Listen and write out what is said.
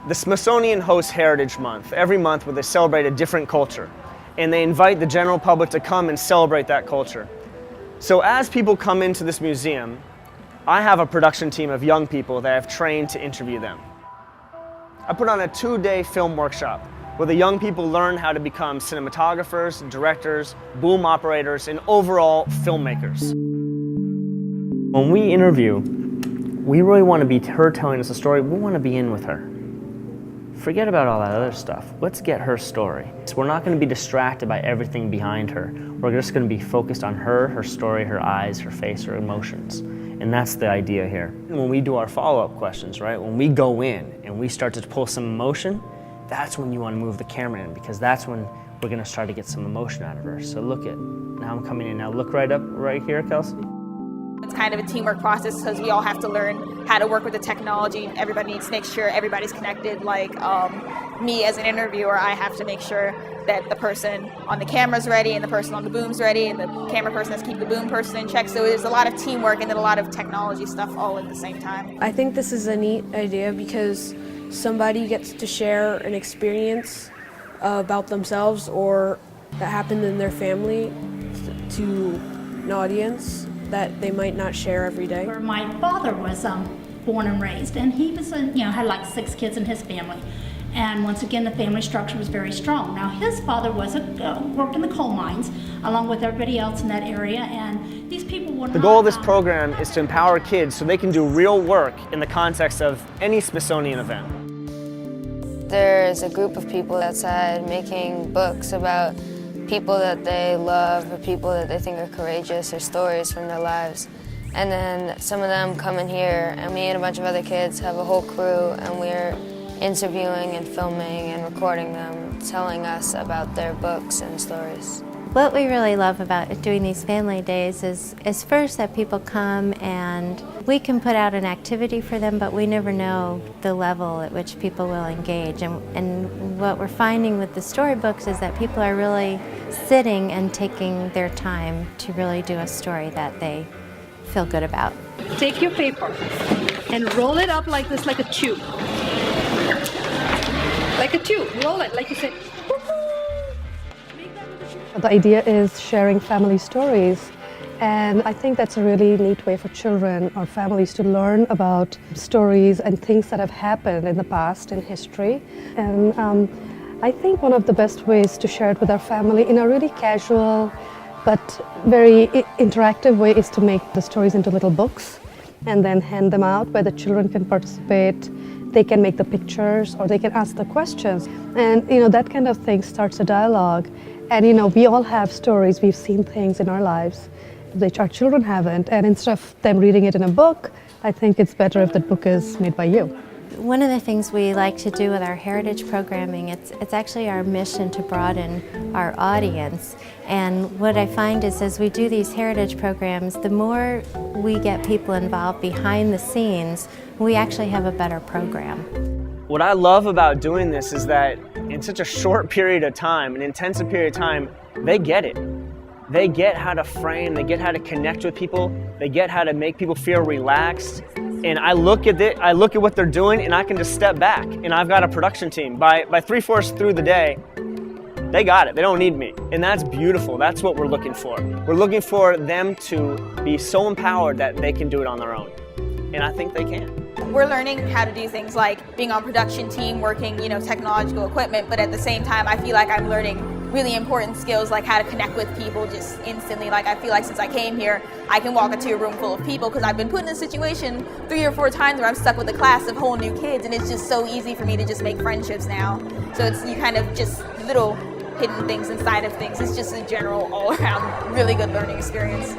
The Smithsonian hosts Heritage Month every month where they celebrate a different culture, and they invite the general public to come and celebrate that culture. So as people come into this museum, I have a production team of young people that I've trained to interview them. I put on a 2-day film workshop where the young people learn how to become cinematographers, directors, boom operators, and overall filmmakers. When we interview, we really want to be her telling us a story. We want to be in with her. Forget about all that other stuff. Let's get her story. So we're not going to be distracted by everything behind her. We're just going to be focused on her, her story, her eyes, her face, her emotions. And that's the idea here. When we do our follow-up questions, right, when we go in and we start to pull some emotion, that's when you want to move the camera in, because that's when we're going to start to get some emotion out of her. So look at, now I'm coming in. Now look right up, right here, Kelsey. It's kind of a teamwork process because we all have to learn how to work with the technology. Everybody needs to make sure everybody's connected. Like me as an interviewer, I have to make sure that the person on the camera's ready and the person on the boom's ready and the camera person has to keep the boom person in check. So there's a lot of teamwork and then a lot of technology stuff all at the same time. I think this is a neat idea because somebody gets to share an experience about themselves or that happened in their family to an audience that they might not share every day. Where my father was born and raised, and he was, had like 6 kids in his family. And once again, the family structure was very strong. Now, his father was worked in the coal mines, along with everybody else in that area, and these people were The goal of this program is to empower kids so they can do real work in the context of any Smithsonian event. There's a group of people outside making books about people that they love or people that they think are courageous or stories from their lives. And then some of them come in here, and me and a bunch of other kids have a whole crew, and we're interviewing and filming and recording them, telling us about their books and stories. What we really love about doing these family days is first that people come and we can put out an activity for them, but we never know the level at which people will engage. And what we're finding with the storybooks is that people are really sitting and taking their time to really do a story that they feel good about. Take your paper and roll it up like this, like a tube. Like a tube, roll it, like you said. The idea is sharing family stories, and I think that's a really neat way for children or families to learn about stories and things that have happened in the past in history. And I think one of the best ways to share it with our family in a really casual but very interactive way is to make the stories into little books and then hand them out where the children can participate. They can make the pictures or they can ask the questions. And that kind of thing starts a dialogue. And we all have stories, we've seen things in our lives which our children haven't. And instead of them reading it in a book, I think it's better if the book is made by you. One of the things we like to do with our heritage programming, it's actually our mission to broaden our audience. And what I find is as we do these heritage programs, the more we get people involved behind the scenes, we actually have a better program. What I love about doing this is that in such a short period of time, an intensive period of time, they get it. They get how to frame, they get how to connect with people, they get how to make people feel relaxed. And I look at it, I look at what they're doing, and I can just step back. And I've got a production team. By 3/4 through the day, they got it. They don't need me. And that's beautiful. That's what we're looking for. We're looking for them to be so empowered that they can do it on their own. And I think they can. We're learning how to do things like being on production team, working, technological equipment, but at the same time, I feel like I'm learning really important skills like how to connect with people just instantly. Like I feel like since I came here, I can walk into a room full of people because I've been put in a situation 3 or 4 times where I'm stuck with a class of whole new kids, and it's just so easy for me to just make friendships now. So it's you kind of just little hidden things inside of things. It's just a general all-around really good learning experience.